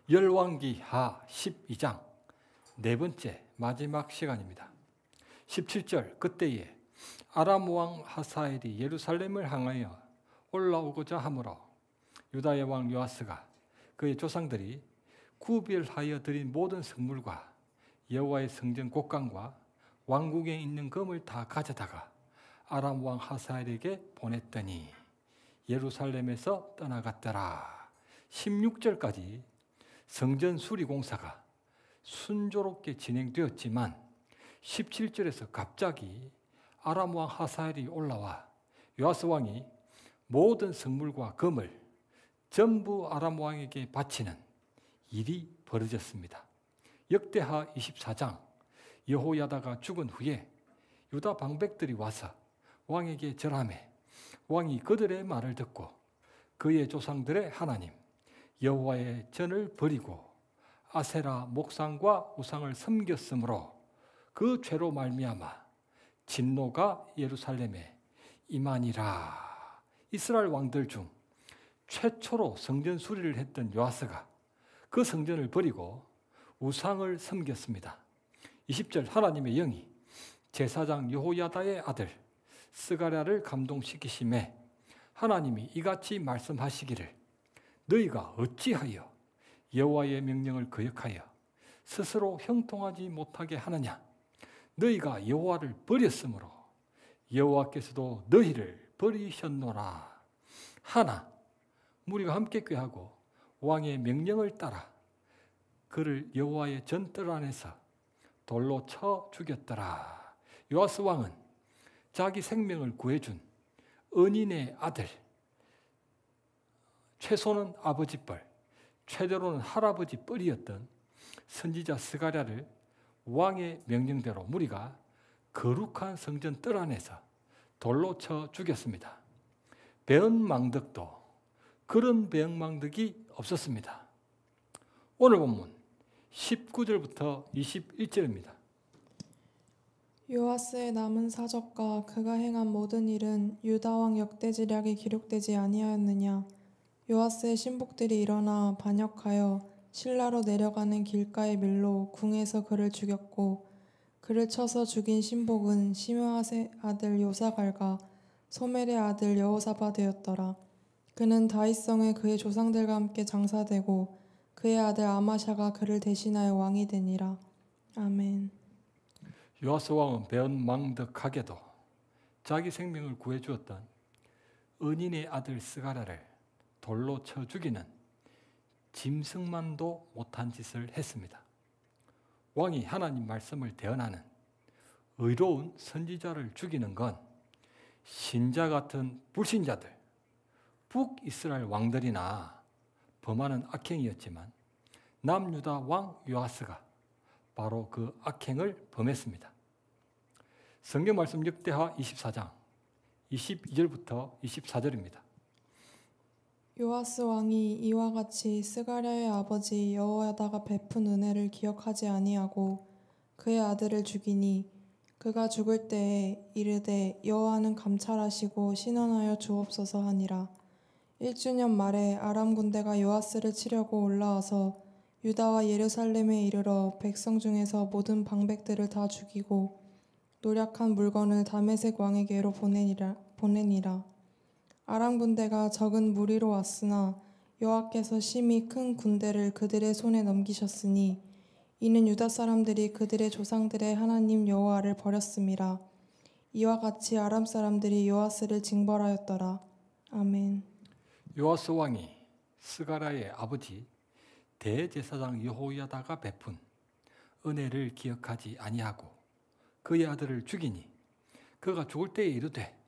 열왕기하 12장 네 번째 마지막 시간입니다. 17절 그때에 아람 왕 하사엘이 예루살렘을 향하여 올라오고자 하므로 유다의 왕 요아스가 그의 조상들이 구별하여 드린 모든 성물과 여호와의 성전 곡간과 왕궁에 있는 금을 다 가져다가 아람 왕 하사엘에게 보냈더니 예루살렘에서 떠나갔더라. 16절까지 성전 수리 공사가 순조롭게 진행되었지만 17절에서 갑자기 아람 왕 하사엘이 올라와 요아스 왕이 모든 성물과 금을 전부 아람 왕에게 바치는 일이 벌어졌습니다. 역대하 24장 여호야다가 죽은 후에 유다 방백들이 와서 왕에게 절하매 왕이 그들의 말을 듣고 그의 조상들의 하나님 여호와의 전을 버리고 아세라 목상과 우상을 섬겼으므로 그 죄로 말미암아 진노가 예루살렘에 임하니라. 이스라엘 왕들 중 최초로 성전 수리를 했던 요아스가 그 성전을 버리고 우상을 섬겼습니다. 20절 하나님의 영이 제사장 여호야다의 아들 스가랴를 감동시키심에 하나님이 이같이 말씀하시기를 너희가 어찌하여 여호와의 명령을 거역하여 스스로 형통하지 못하게 하느냐. 너희가 여호와를 버렸으므로 여호와께서도 너희를 버리셨노라. 하나 무리가 함께 꾀하고 왕의 명령을 따라 그를 여호와의 전뜰 안에서 돌로 쳐 죽였더라. 요아스 왕은 자기 생명을 구해준 은인의 아들, 최소는 아버지 뻘, 최대로는 할아버지 뻘이었던 선지자 스가랴를 왕의 명령대로 무리가 거룩한 성전 뜰 안에서 돌로 쳐 죽였습니다. 배은망덕도 그런 배은망덕이 없었습니다. 오늘 본문 19절부터 21절입니다. 요아스의 남은 사적과 그가 행한 모든 일은 유다 왕 역대지략에 기록되지 아니하였느냐. 요아스의 신복들이 일어나 반역하여 실라로 내려가는 길가의 밀로 궁에서 그를 죽였고 그를 쳐서 죽인 신복은 시므아의 아들 요사갈과 소멜의 아들 여호사밧이었더라. 그는 다윗성에 그의 조상들과 함께 장사되고 그의 아들 아마샤가 그를 대신하여 왕이 되니라. 아멘. 요아스 왕은 배은망덕하게도 자기 생명을 구해주었던 은인의 아들 스가랴를 돌로 쳐 죽이는 짐승만도 못한 짓을 했습니다. 왕이 하나님 말씀을 대언하는 의로운 선지자를 죽이는 건 신자 같은 불신자들, 북이스라엘 왕들이나 범하는 악행이었지만 남유다 왕 요아스가 바로 그 악행을 범했습니다. 성경 말씀 역대하 24장 22절부터 24절입니다. 요아스 왕이 이와 같이 스가랴의 아버지 여호야다가 베푼 은혜를 기억하지 아니하고 그의 아들을 죽이니 그가 죽을 때에 이르되 여호와는 감찰하시고 신원하여 주옵소서 하니라. 1주년 말에 아람 군대가 요아스를 치려고 올라와서 유다와 예루살렘에 이르러 백성 중에서 모든 방백들을 다 죽이고 노략한 물건을 다메섹 왕에게로 보내니라. 아람 군대가 적은 무리로 왔으나 여호와께서 심히 큰 군대를 그들의 손에 넘기셨으니 이는 유다 사람들이 그들의 조상들의 하나님 여호와를 버렸음이라. 이와 같이 아람 사람들이 요아스를 징벌하였더라. 아멘. 요아스 왕이 스가랴의 아버지 대제사장 여호야다가 베푼 은혜를 기억하지 아니하고 그의 아들을 죽이니 그가 죽을 때에 이르되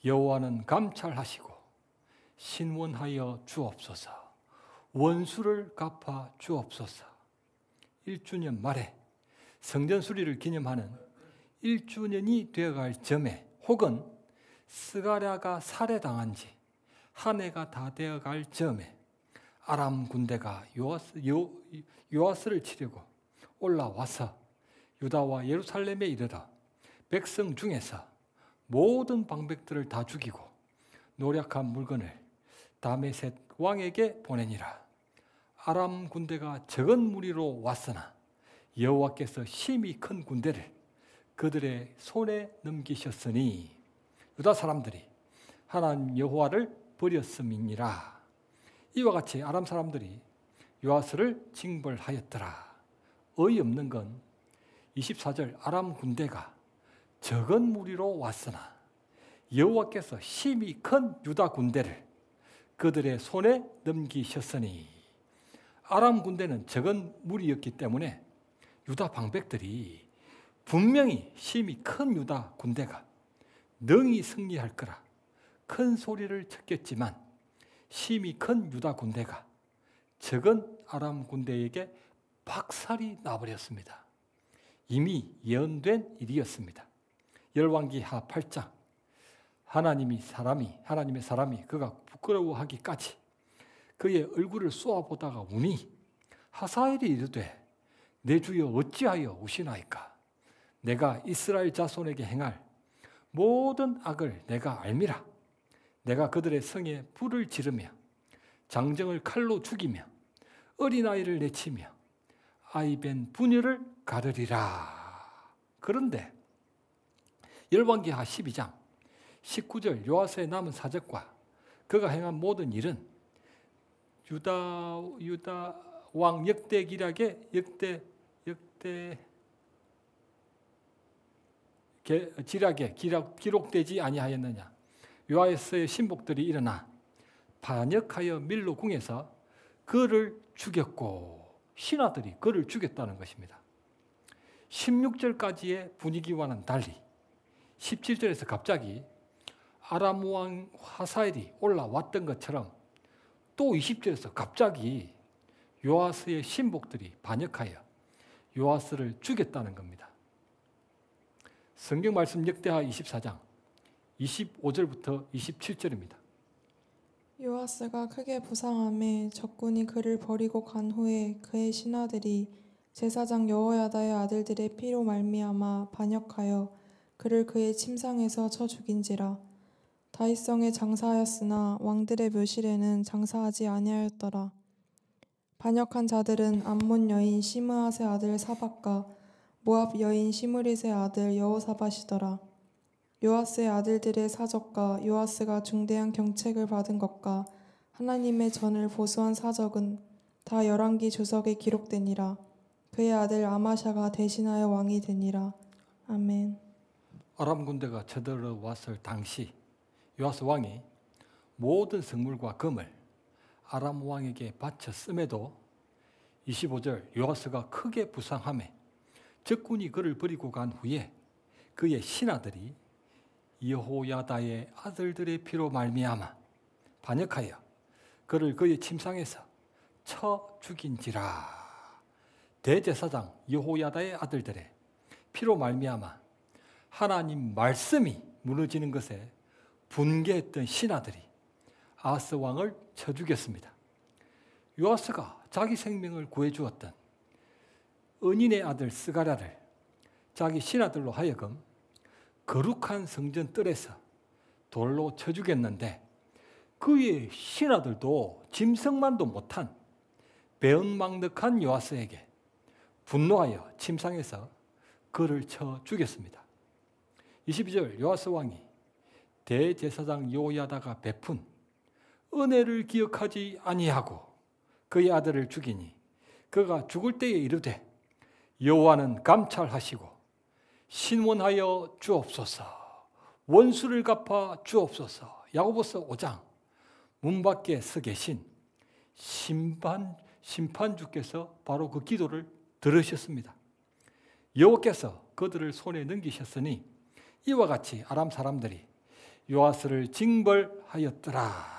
여호와는 감찰하시고 신원하여 주옵소서. 원수를 갚아 주옵소서. 1주년 말에 성전 수리를 기념하는 1주년이 되어갈 점에 혹은 스가랴가 살해당한 지 한 해가 다 되어갈 점에 아람 군대가 요아스를 치려고 올라와서 유다와 예루살렘에 이르러 백성 중에서 모든 방백들을 다 죽이고 노략한 물건을 다메섹 왕에게 보내니라. 아람 군대가 적은 무리로 왔으나 여호와께서 심히 큰 군대를 그들의 손에 넘기셨으니 유다 사람들이 하나님 여호와를 버렸음이니라. 이와 같이 아람 사람들이 요아스를 징벌하였더라. 어이없는 건 24절 아람 군대가 적은 무리로 왔으나 여호와께서 심히 큰 유다 군대를 그들의 손에 넘기셨으니, 아람 군대는 적은 무리였기 때문에 유다 방백들이 분명히 심히 큰 유다 군대가 능히 승리할 거라 큰 소리를 쳤겠지만 심히 큰 유다 군대가 적은 아람 군대에게 박살이 나버렸습니다. 이미 예언된 일이었습니다. 열왕기하 8장 하나님의 사람이 그가 부끄러워하기까지 그의 얼굴을 쏘아보다가 우니 하사엘이 이르되 내 주여 어찌하여 우시나이까? 내가 이스라엘 자손에게 행할 모든 악을 내가 알미라. 내가 그들의 성에 불을 지르며 장정을 칼로 죽이며 어린아이를 내치며 아이벤 부녀를 가르리라. 그런데 열왕기하 12장 19절 요아스의 남은 사적과 그가 행한 모든 일은 유다 왕 역대기락에 지략에 기록되지 아니하였느냐? 요아스의 신복들이 일어나 반역하여 밀로 궁에서 그를 죽였고 신하들이 그를 죽였다는 것입니다. 16절까지의 분위기와는 달리 17절에서 갑자기 아람 왕 하사엘이 올라왔던 것처럼 또 20절에서 갑자기 요아스의 신복들이 반역하여 요아스를 죽였다는 겁니다. 성경 말씀 역대하 24장 25절부터 27절입니다. 요아스가 크게 부상함에 적군이 그를 버리고 간 후에 그의 신하들이 제사장 여호야다의 아들들의 피로 말미암아 반역하여 그를 그의 침상에서 쳐 죽인지라. 다윗성에 장사하였으나 왕들의 묘실에는 장사하지 아니하였더라. 반역한 자들은 암몬 여인 시므앗의 아들 사박과 모압 여인 시므릿의 아들 여호사밧이더라. 요아스의 아들들의 사적과 요아스가 중대한 경책을 받은 것과 하나님의 전을 보수한 사적은 다 열왕기 주석에 기록되니라. 그의 아들 아마샤가 대신하여 왕이 되니라. 아멘. 아람 군대가 쳐들어왔을 당시 요아스 왕이 모든 성물과 금을 아람 왕에게 바쳤음에도 25절 요아스가 크게 부상하며 적군이 그를 버리고 간 후에 그의 신하들이 여호야다의 아들들의 피로 말미암아 반역하여 그를 그의 침상에서 쳐 죽인지라. 대제사장 여호야다의 아들들의 피로 말미암아 하나님 말씀이 무너지는 것에 분개했던 신하들이 아하스 왕을 쳐 죽였습니다. 요아스가 자기 생명을 구해주었던 은인의 아들 스가랴를 자기 신하들로 하여금 거룩한 성전 뜰에서 돌로 쳐 죽였는데 그의 신하들도 짐승만도 못한 배은망덕한 요아스에게 분노하여 침상에서 그를 쳐 죽였습니다. 22절 요아스 왕이 대제사장 여호야다가 베푼 은혜를 기억하지 아니하고 그의 아들을 죽이니 그가 죽을 때에 이르되 여호와는 감찰하시고 신원하여 주옵소서, 원수를 갚아 주옵소서. 야고보서 5장 문 밖에 서 계신 심판주께서 바로 그 기도를 들으셨습니다. 여호와께서 그들을 손에 넘기셨으니 이와 같이 아람 사람들이 요아스를 징벌하였더라.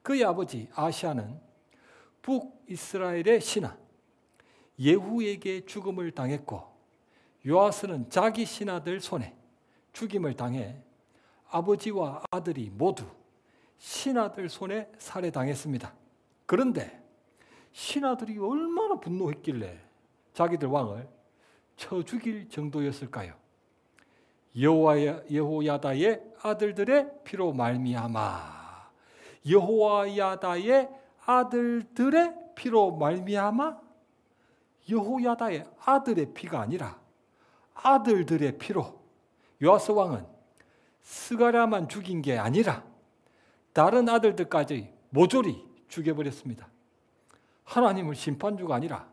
그의 아버지 아시아는 북이스라엘의 신하 예후에게 죽음을 당했고 요아스는 자기 신하들 손에 죽임을 당해 아버지와 아들이 모두 신하들 손에 살해당했습니다. 그런데 신하들이 얼마나 분노했길래 자기들 왕을 쳐 죽일 정도였을까요? 여호야다의 아들들의 피로 말미암아, 여호야다의 아들들의 피로 말미암아 여호야다의 아들의 피가 아니라 아들들의 피로 요아스 왕은 스가랴만 죽인 게 아니라 다른 아들들까지 모조리 죽여버렸습니다. 하나님을 심판주가 아니라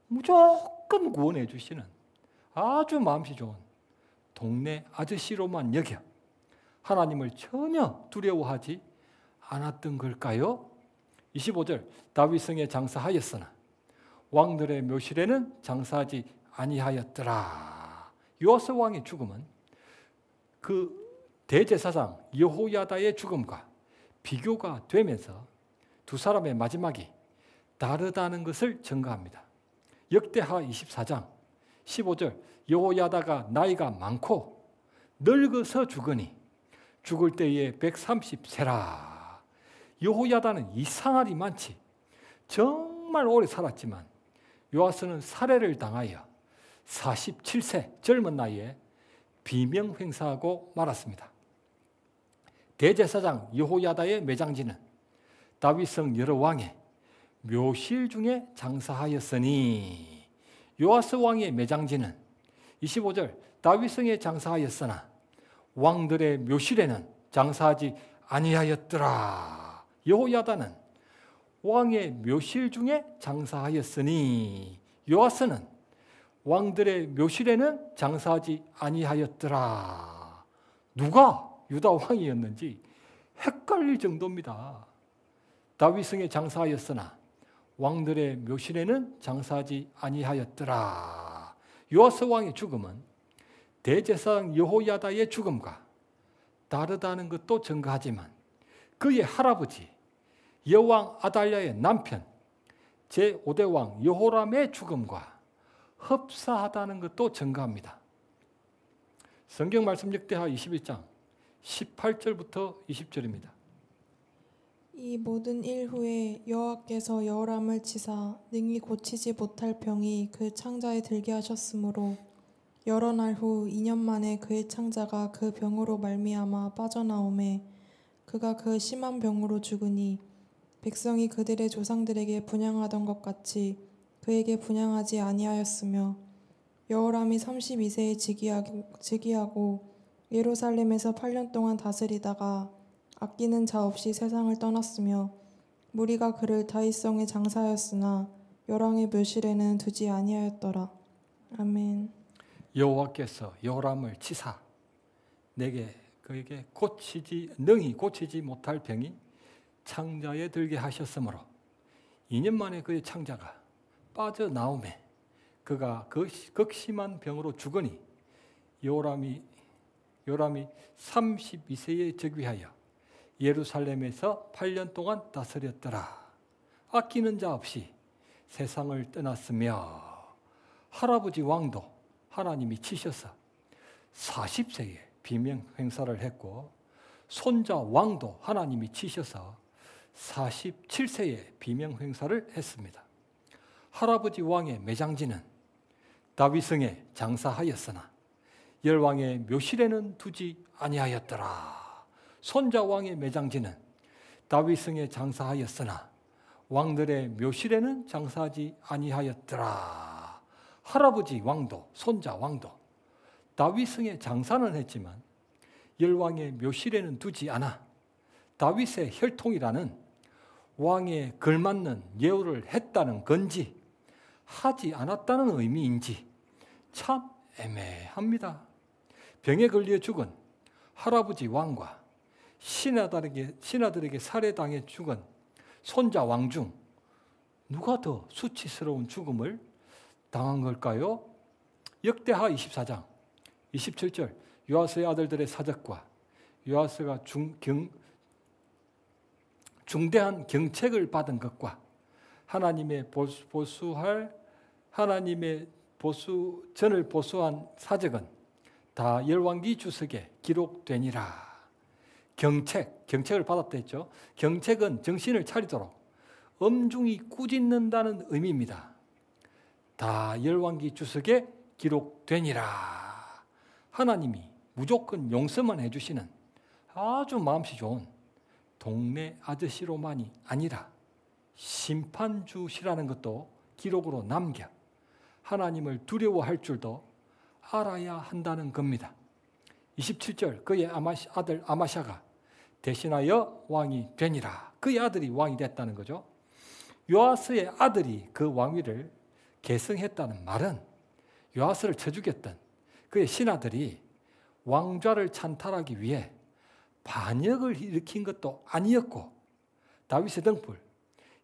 무조건 구원해 주시는 아주 마음씨 좋은 동네 아저씨로만 여겨 하나님을 전혀 두려워하지 않았던 걸까요? 25절 다윗성에 장사하였으나 왕들의 묘실에는 장사하지 아니하였더라. 요아스 왕의 죽음은 그 대제사장 여호야다의 죽음과 비교가 되면서 두 사람의 마지막이 다르다는 것을 증거합니다. 역대하 24장 15절 여호야다가 나이가 많고 늙어서 죽으니 죽을 때에 130세라. 여호야다는 이상할이 많지 정말 오래 살았지만 요아스는 살해를 당하여 47세 젊은 나이에 비명횡사하고 말았습니다. 대제사장 여호야다의 매장지는 다윗성 여러 왕의 묘실 중에 장사하였으니 요아스 왕의 매장지는 25절 다윗성에 장사하였으나 왕들의 묘실에는 장사하지 아니하였더라. 여호야다는 왕의 묘실 중에 장사하였으니 요아스는 왕들의 묘실에는 장사하지 아니하였더라. 누가 유다 왕이었는지 헷갈릴 정도입니다. 다윗성에 장사하였으나 왕들의 묘실에는 장사하지 아니하였더라. 요아스 왕의 죽음은 대제사장 여호야다의 죽음과 다르다는 것도 증거하지만 그의 할아버지 여왕 아달랴의 남편 제5대 왕 여호람의 죽음과 흡사하다는 것도 증거합니다. 성경 말씀 역대하 21장 18절부터 20절입니다. 이 모든 일 후에 여호와께서 여호람을 치사 능히 고치지 못할 병이 그 창자에 들게 하셨으므로 여러 날 후 2년 만에 그의 창자가 그 병으로 말미암아 빠져나오매 그가 그 심한 병으로 죽으니 백성이 그들의 조상들에게 분향하던 것 같이 그에게 분향하지 아니하였으며 여호람이 32세에 즉위하고 예루살렘에서 8년 동안 다스리다가 아끼는 자 없이 세상을 떠났으며 무리가 그를 다윗성에 장사하였으나 열왕의 묘실에는 두지 아니하였더라. 아멘. 여호와께서 여호람을 치사 그에게 능히 고치지 못할 병이 창자에 들게 하셨으므로 2년 만에 그의 창자가 빠져나오매 그가 극심한 병으로 죽으니 여호람이 32세에 즉위하여 예루살렘에서 8년 동안 다스렸더라. 아끼는 자 없이 세상을 떠났으며 할아버지 왕도 하나님이 치셔서 40세에 비명 행사를 했고 손자 왕도 하나님이 치셔서 47세에 비명 행사를 했습니다. 할아버지 왕의 매장지는 다윗성에 장사하였으나 열왕의 묘실에는 두지 아니하였더라. 손자 왕의 매장지는 다윗성에 장사하였으나 왕들의 묘실에는 장사하지 아니하였더라. 할아버지 왕도 손자 왕도 다윗성에 장사는 했지만 열왕의 묘실에는 두지 않아 다윗의 혈통이라는 왕에 걸맞는 예우를 했다는 건지 하지 않았다는 의미인지 참 애매합니다. 병에 걸려 죽은 할아버지 왕과 신하들에게 살해당해 죽은 손자 왕 중 누가 더 수치스러운 죽음을 당한 걸까요? 역대하 24장 27절 요아스의 아들들의 사적과 요아스가 중대한 경책을 받은 것과 하나님의 전을 보수한 사적은 다 열왕기 주석에 기록되니라. 경책을 받았다 했죠. 경책은 정신을 차리도록 엄중히 꾸짖는다는 의미입니다. 다 열왕기 주석에 기록되니라. 하나님이 무조건 용서만 해주시는 아주 마음씨 좋은 동네 아저씨로만이 아니라 심판주시라는 것도 기록으로 남겨 하나님을 두려워할 줄도 알아야 한다는 겁니다. 27절 그의 아들 아마샤가 대신하여 왕이 되니라. 그의 아들이 왕이 됐다는 거죠. 요아스의 아들이 그 왕위를 계승했다는 말은 요아스를 쳐 죽였던 그의 신하들이 왕좌를 찬탈하기 위해 반역을 일으킨 것도 아니었고 다윗의 등불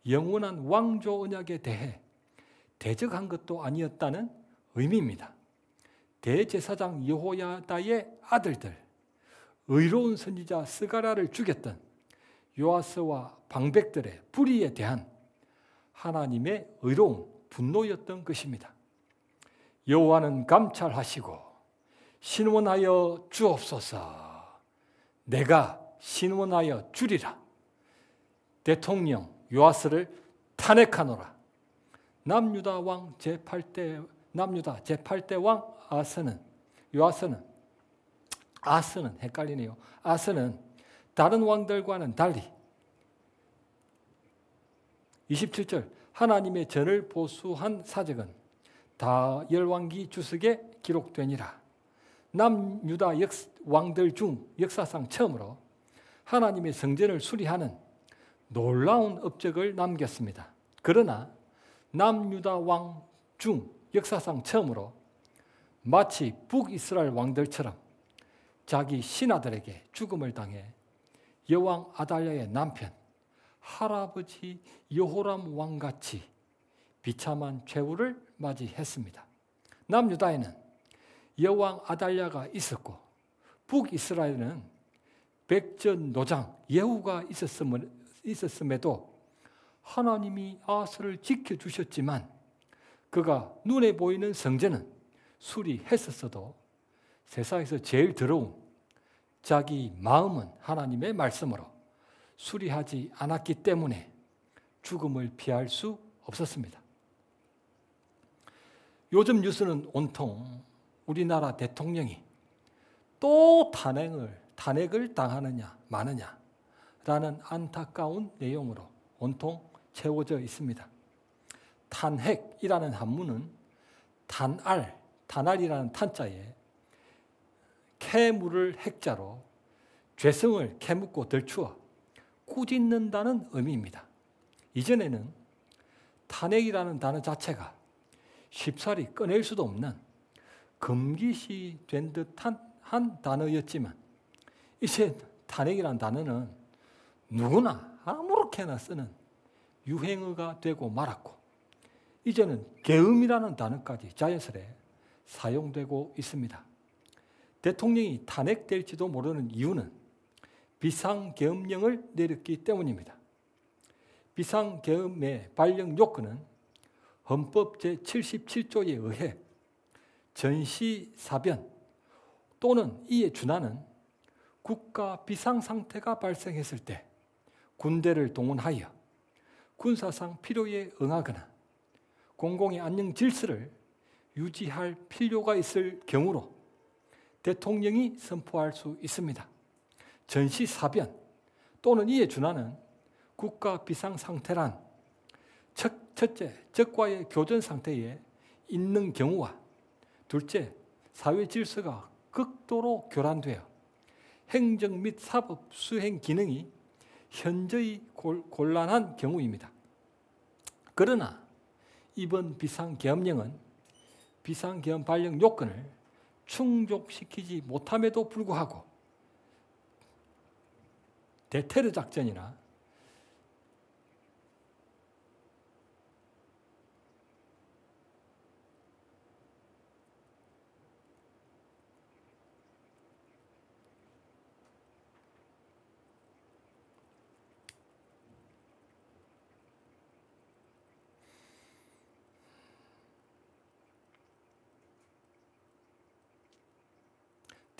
영원한 왕조 언약에 대해 대적한 것도 아니었다는 의미입니다. 대제사장 여호야다의 아들들, 의로운 선지자 스가랴를 죽였던 요아스와 방백들의 불의에 대한 하나님의 의로운 분노였던 것입니다. 여호와는 감찰하시고 신원하여 주옵소서. 내가 신원하여 주리라. 대통령 요아스를 탄핵하노라. 남유다 제8대 왕 아스는 헷갈리네요. 아스는 다른 왕들과는 달리 27절 하나님의 전을 보수한 사적은 다 열왕기 주석에 기록되니라. 남유다 왕들 중 역사상 처음으로 하나님의 성전을 수리하는 놀라운 업적을 남겼습니다. 그러나 남유다 왕 중 역사상 처음으로 마치 북이스라엘 왕들처럼 자기 신하들에게 죽음을 당해 여왕 아달랴의 남편 할아버지 여호람 왕같이 비참한 최후를 맞이했습니다. 남유다에는 여왕 아달랴가 있었고 북이스라엘은 백전노장 예후가 있었음에도 하나님이 아스를 지켜주셨지만 그가 눈에 보이는 성전은 수리했었어도 세상에서 제일 더러운 자기 마음은 하나님의 말씀으로 수리하지 않았기 때문에 죽음을 피할 수 없었습니다. 요즘 뉴스는 온통 우리나라 대통령이 또 탄핵을 당하느냐 마느냐라는 안타까운 내용으로 온통 채워져 있습니다. 탄핵이라는 한문은 단알이라는 탄자에 캐물을 핵자로 죄성을 캐묻고 덜추어 꾸짖는다는 의미입니다. 이전에는 탄핵이라는 단어 자체가 쉽사리 꺼낼 수도 없는 금기시 된 듯한 단어였지만 이제 탄핵이라는 단어는 누구나 아무렇게나 쓰는 유행어가 되고 말았고 이제는 계엄이라는 단어까지 자연스레 사용되고 있습니다. 대통령이 탄핵될지도 모르는 이유는 비상계엄령을 내렸기 때문입니다. 비상계엄의 발령 요건은 헌법 제77조에 의해 전시사변 또는 이에 준하는 국가 비상상태가 발생했을 때 군대를 동원하여 군사상 필요에 응하거나 공공의 안녕 질서를 유지할 필요가 있을 경우로 대통령이 선포할 수 있습니다. 전시사변 또는 이에 준하는 국가 비상상태란 첫째, 적과의 교전 상태에 있는 경우와 둘째, 사회 질서가 극도로 교란되어 행정 및 사법 수행 기능이 현저히 곤란한 경우입니다. 그러나 이번 비상계엄령은 비상계엄 발령 요건을 충족시키지 못함에도 불구하고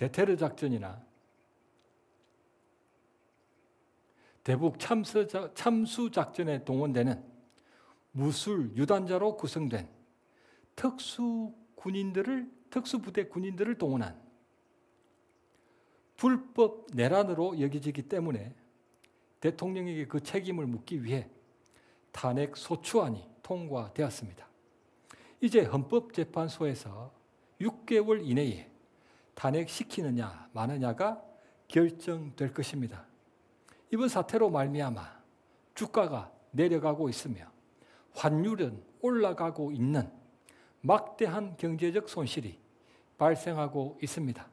대테러 작전이나 대북 참수 작전에 동원되는 무술 유단자로 구성된 특수부대 군인들을 동원한 불법 내란으로 여겨지기 때문에 대통령에게 그 책임을 묻기 위해 탄핵 소추안이 통과되었습니다. 이제 헌법재판소에서 6개월 이내에 탄핵시키느냐 마느냐가 결정될 것입니다. 이번 사태로 말미암아 주가가 내려가고 있으며 환율은 올라가고 있는 막대한 경제적 손실이 발생하고 있습니다.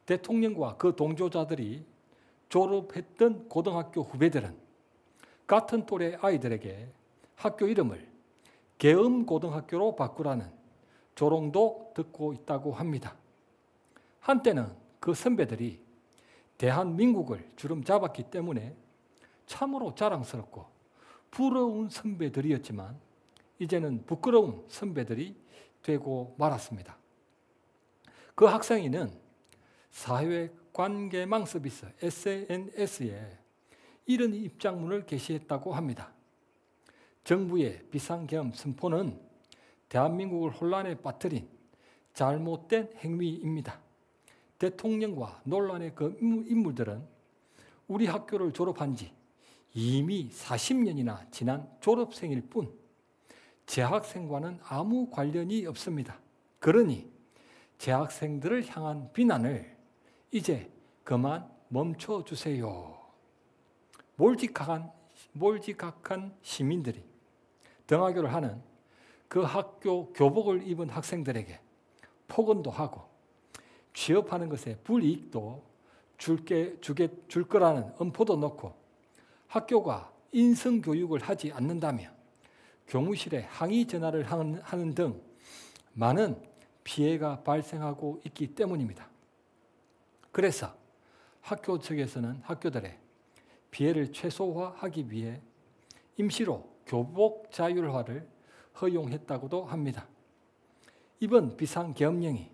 대통령과 그 동조자들이 졸업했던 고등학교 후배들은 같은 또래 아이들에게 학교 이름을 계엄고등학교로 바꾸라는 조롱도 듣고 있다고 합니다. 한때는 그 선배들이 대한민국을 주름 잡았기 때문에 참으로 자랑스럽고 부러운 선배들이었지만 이제는 부끄러운 선배들이 되고 말았습니다. 그 학생이는 사회관계망 서비스 SNS에 이런 입장문을 게시했다고 합니다. 정부의 비상계엄 선포는 대한민국을 혼란에 빠뜨린 잘못된 행위입니다. 대통령과 논란의 그 인물들은 우리 학교를 졸업한 지 이미 40년이나 지난 졸업생일 뿐 재학생과는 아무 관련이 없습니다. 그러니 재학생들을 향한 비난을 이제 그만 멈춰주세요. 몰직한 시민들이 등하교를 하는 그 학교 교복을 입은 학생들에게 폭언도 하고 취업하는 것에 불이익도 줄 거라는 엄포도 넣고 학교가 인성교육을 하지 않는다며 교무실에 항의 전화를 하는 등 많은 피해가 발생하고 있기 때문입니다. 그래서 학교 측에서는 학교들의 피해를 최소화하기 위해 임시로 교복 자율화를 허용했다고도 합니다. 이번 비상계엄령이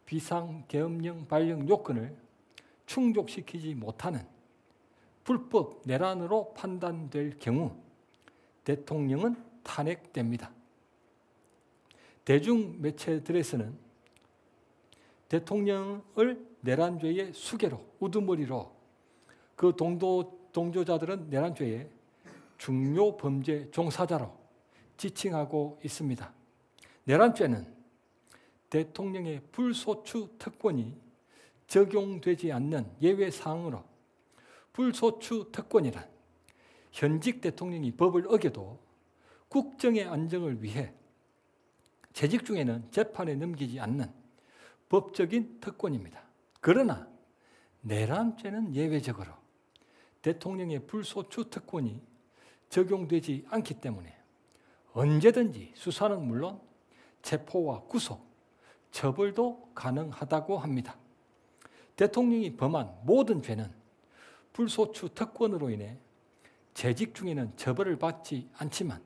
비상계엄령 발령 요건을 충족시키지 못하는 불법 내란으로 판단될 경우 대통령은 탄핵됩니다. 대중매체들에서는 대통령을 내란죄의 수괴로, 우두머리로 그 동조자들은 내란죄의 중요 범죄 종사자로 지칭하고 있습니다. 내란죄는 대통령의 불소추 특권이 적용되지 않는 예외사항으로 불소추 특권이란 현직 대통령이 법을 어겨도 국정의 안정을 위해 재직 중에는 재판에 넘기지 않는 법적인 특권입니다. 그러나 내란죄는 예외적으로 대통령의 불소추 특권이 적용되지 않기 때문에 언제든지 수사는 물론 체포와 구속, 처벌도 가능하다고 합니다. 대통령이 범한 모든 죄는 불소추 특권으로 인해 재직 중에는 처벌을 받지 않지만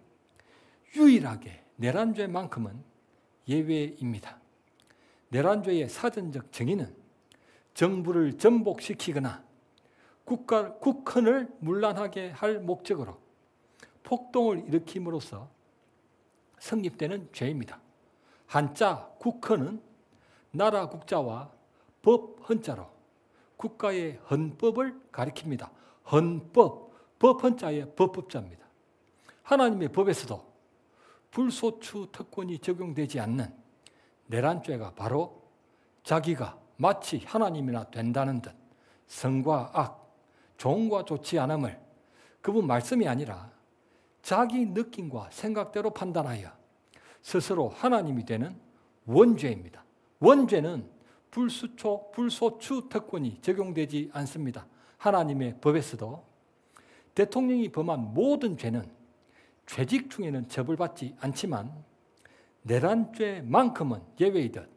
유일하게 내란죄만큼은 예외입니다. 내란죄의 사전적 정의는 정부를 전복시키거나 국헌을 문란하게 할 목적으로 폭동을 일으킴으로써 성립되는 죄입니다. 한자 국헌은 나라 국자와 법 헌자로 국가의 헌법을 가리킵니다. 헌법, 법 헌자의 법법자입니다. 하나님의 법에서도 불소추 특권이 적용되지 않는 내란죄가 바로 자기가 마치 하나님이나 된다는 듯 선과 악, 좋은과 좋지 않음을 그분 말씀이 아니라 자기 느낌과 생각대로 판단하여 스스로 하나님이 되는 원죄입니다. 원죄는 불소추 특권이 적용되지 않습니다. 하나님의 법에서도 대통령이 범한 모든 죄는 죄직 중에는 처벌받지 않지만 내란죄만큼은 예외이듯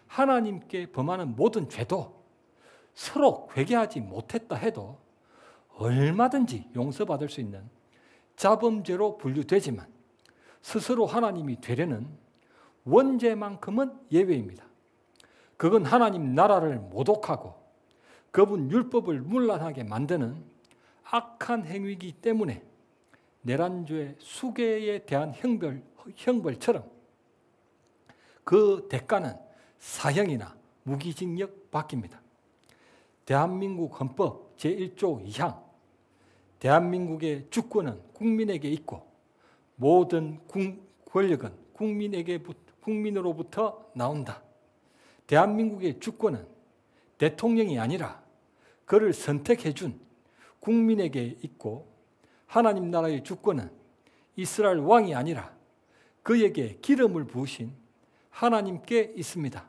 하나님께 범하는 모든 죄도 서로 회개하지 못했다 해도 얼마든지 용서받을 수 있는 자범죄로 분류되지만 스스로 하나님이 되려는 원죄만큼은 예외입니다. 그건 하나님 나라를 모독하고 그분 율법을 문란하게 만드는 악한 행위이기 때문에 내란죄 수괴에 대한 형벌처럼 그 대가는 사형이나 무기징역 받깁니다. 대한민국 헌법 제1조 2항 대한민국의 주권은 국민에게 있고 모든 권력은 국민으로부터 나온다. 대한민국의 주권은 대통령이 아니라 그를 선택해 준 국민에게 있고, 하나님 나라의 주권은 이스라엘 왕이 아니라 그에게 기름을 부으신 하나님께 있습니다.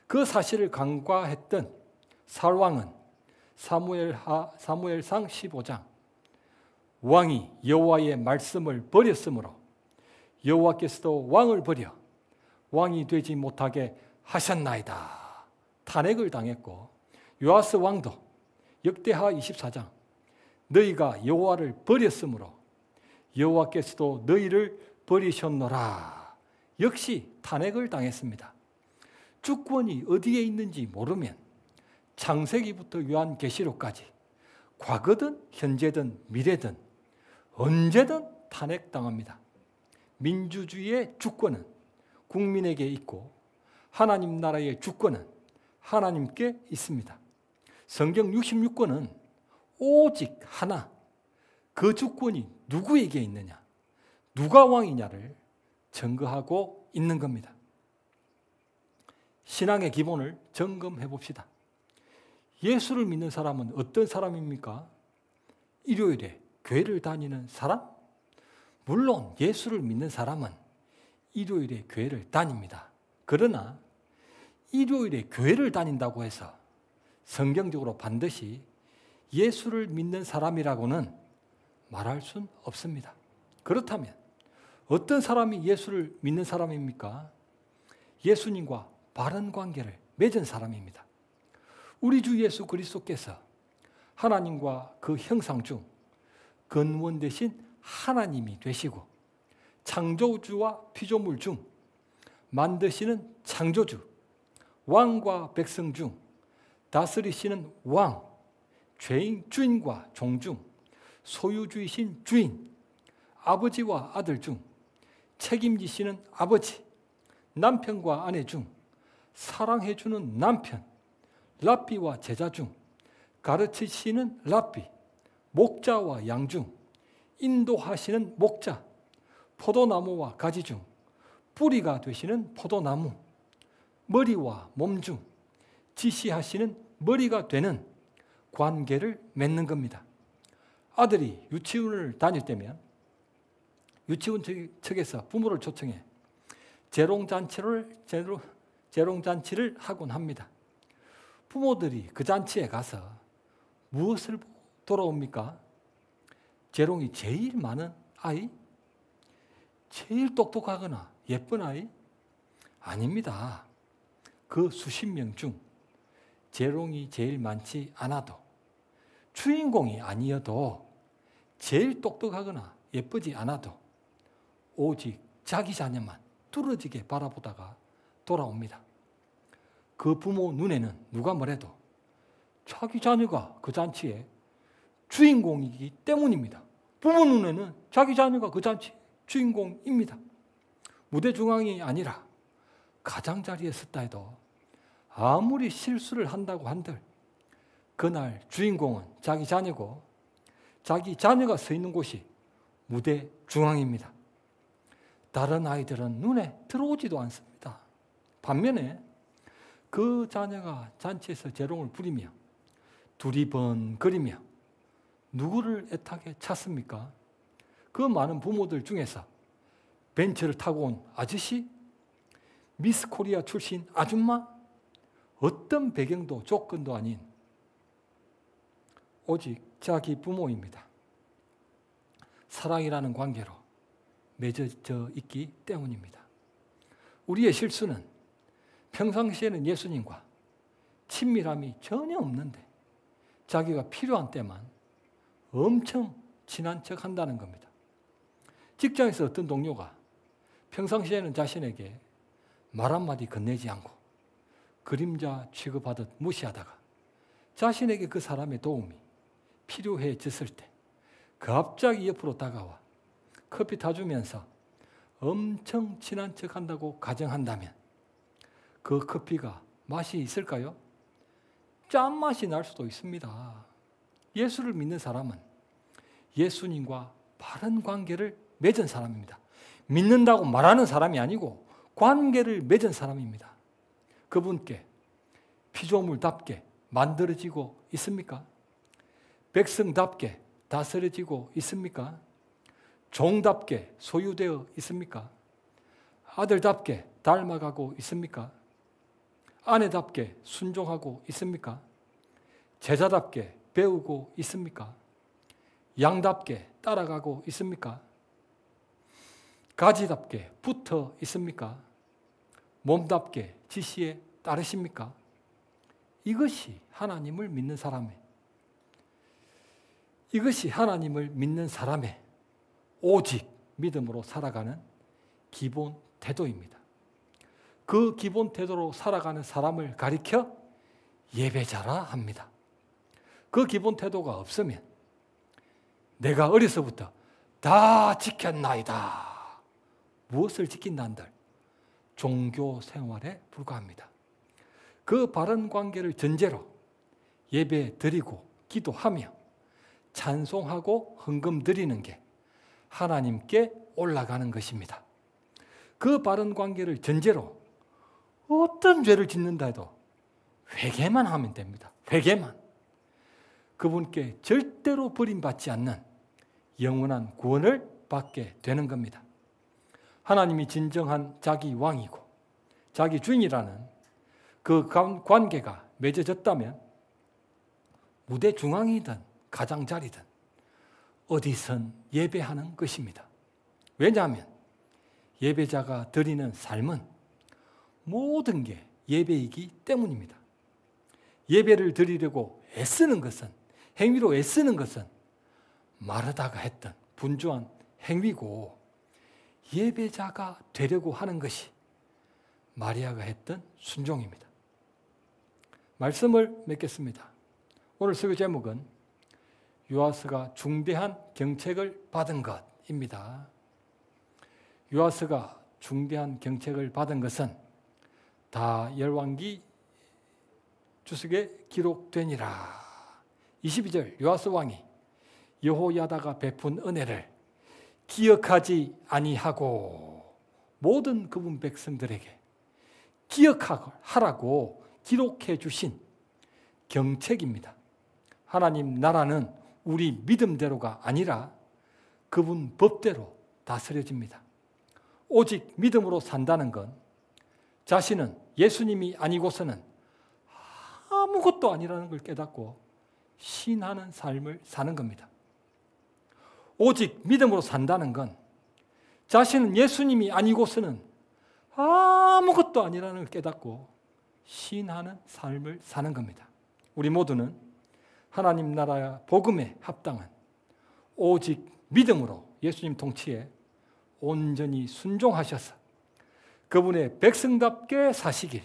그 사실을 간과했던 사울왕은 사무엘상 15장 왕이 여호와의 말씀을 버렸으므로 여호와께서도 왕을 버려 왕이 되지 못하게 하셨나이다. 탄핵을 당했고, 요아스 왕도 역대하 24장 너희가 여호와를 버렸으므로 여호와께서도 너희를 버리셨노라. 역시 탄핵을 당했습니다. 주권이 어디에 있는지 모르면 창세기부터 요한계시록까지 과거든 현재든 미래든 언제든 탄핵당합니다. 민주주의의 주권은 국민에게 있고 하나님 나라의 주권은 하나님께 있습니다. 성경 66권은 오직 하나, 그 주권이 누구에게 있느냐, 누가 왕이냐를 증거하고 있는 겁니다. 신앙의 기본을 점검해 봅시다. 예수를 믿는 사람은 어떤 사람입니까? 일요일에 교회를 다니는 사람? 물론 예수를 믿는 사람은 일요일에 교회를 다닙니다. 그러나 일요일에 교회를 다닌다고 해서 성경적으로 반드시 예수를 믿는 사람이라고는 말할 수는 없습니다. 그렇다면 어떤 사람이 예수를 믿는 사람입니까? 예수님과 바른 관계를 맺은 사람입니다. 우리 주 예수 그리스도께서 하나님과 그 형상 중 근원 되신 하나님이 되시고, 창조주와 피조물 중 만드시는 창조주, 왕과 백성 중 다스리시는 왕, 주인과 종 중 소유주이신 주인, 아버지와 아들 중 책임지시는 아버지, 남편과 아내 중 사랑해주는 남편, 랍비와 제자 중 가르치시는 랍비, 목자와 양 중 인도하시는 목자, 포도나무와 가지 중 뿌리가 되시는 포도나무, 머리와 몸 중 지시하시는 머리가 되는 관계를 맺는 겁니다. 아들이 유치원을 다닐 때면 유치원 측에서 부모를 초청해 재롱잔치를 하곤 합니다. 부모들이 그 잔치에 가서 무엇을 보고 돌아옵니까? 재롱이 제일 많은 아이? 제일 똑똑하거나 예쁜 아이? 아닙니다. 그 수십 명 중 재롱이 제일 많지 않아도, 주인공이 아니어도, 제일 똑똑하거나 예쁘지 않아도 오직 자기 자녀만 뚫어지게 바라보다가 돌아옵니다. 그 부모 눈에는 누가 뭐래도 자기 자녀가 그 잔치에 주인공이기 때문입니다. 부모 눈에는 자기 자녀가 그 잔치 주인공입니다. 무대 중앙이 아니라 가장자리에 섰다 해도 아무리 실수를 한다고 한들 그날 주인공은 자기 자녀고, 자기 자녀가 서 있는 곳이 무대 중앙입니다. 다른 아이들은 눈에 들어오지도 않습니다. 반면에 그 자녀가 잔치에서 재롱을 부리며 두리번거리며 누구를 애타게 찾습니까? 그 많은 부모들 중에서 벤츠를 타고 온 아저씨, 미스 코리아 출신 아줌마, 어떤 배경도 조건도 아닌 오직 자기 부모입니다. 사랑이라는 관계로 맺어져 있기 때문입니다. 우리의 실수는 평상시에는 예수님과 친밀함이 전혀 없는데 자기가 필요한 때만 엄청 친한 척 한다는 겁니다. 직장에서 어떤 동료가 평상시에는 자신에게 말 한마디 건네지 않고 그림자 취급하듯 무시하다가 자신에게 그 사람의 도움이 필요해졌을 때 갑자기 옆으로 다가와 커피 타주면서 엄청 친한 척 한다고 가정한다면 그 커피가 맛이 있을까요? 짠맛이 날 수도 있습니다. 예수를 믿는 사람은 예수님과 바른 관계를 맺은 사람입니다. 믿는다고 말하는 사람이 아니고 관계를 맺은 사람입니다. 그분께 피조물답게 만들어지고 있습니까? 백성답게 다스려지고 있습니까? 종답게 소유되어 있습니까? 아들답게 닮아가고 있습니까? 아내답게 순종하고 있습니까? 제자답게 배우고 있습니까? 양답게 따라가고 있습니까? 가지답게 붙어 있습니까? 몸답게 지시에 따르십니까? 이것이 하나님을 믿는 사람의 오직 믿음으로 살아가는 기본 태도입니다. 그 기본 태도로 살아가는 사람을 가리켜 예배자라 합니다. 그 기본 태도가 없으면 내가 어려서부터 다 지켰나이다. 무엇을 지킨다는들? 종교 생활에 불과합니다. 그 바른 관계를 전제로 예배 드리고 기도하며 찬송하고 헌금 드리는 게 하나님께 올라가는 것입니다. 그 바른 관계를 전제로 어떤 죄를 짓는다 해도 회개만 하면 됩니다. 회개만. 그분께 절대로 버림받지 않는 영원한 구원을 받게 되는 겁니다. 하나님이 진정한 자기 왕이고 자기 주인이라는 그 관계가 맺어졌다면 무대 중앙이든 가장자리든 어디선 예배하는 것입니다. 왜냐하면 예배자가 드리는 삶은 모든 게 예배이기 때문입니다. 예배를 드리려고 애쓰는 것은, 행위로 애쓰는 것은 마르다가 했던 분주한 행위고, 예배자가 되려고 하는 것이 마리아가 했던 순종입니다. 말씀을 맺겠습니다. 오늘 설교 제목은 요아스가 중대한 경책을 받은 것입니다. 요아스가 중대한 경책을 받은 것은 다 열왕기 주석에 기록되니라. 22절 요아스 왕이 여호야다가 베푼 은혜를 기억하지 아니하고 모든 그분 백성들에게 기억하라고 기록해 주신 경책입니다. 하나님 나라는 우리 믿음대로가 아니라 그분 법대로 다스려집니다. 오직 믿음으로 산다는 건 자신은 예수님이 아니고서는 아무것도 아니라는 걸 깨닫고 신하는 삶을 사는 겁니다. 오직 믿음으로 산다는 건 자신은 예수님이 아니고서는 아무것도 아니라는 걸 깨닫고 신하는 삶을 사는 겁니다. 우리 모두는 하나님 나라의 복음에 합당한 오직 믿음으로 예수님 통치에 온전히 순종하셔서 그분의 백성답게 사시길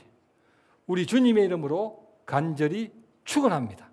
우리 주님의 이름으로 간절히 축원합니다.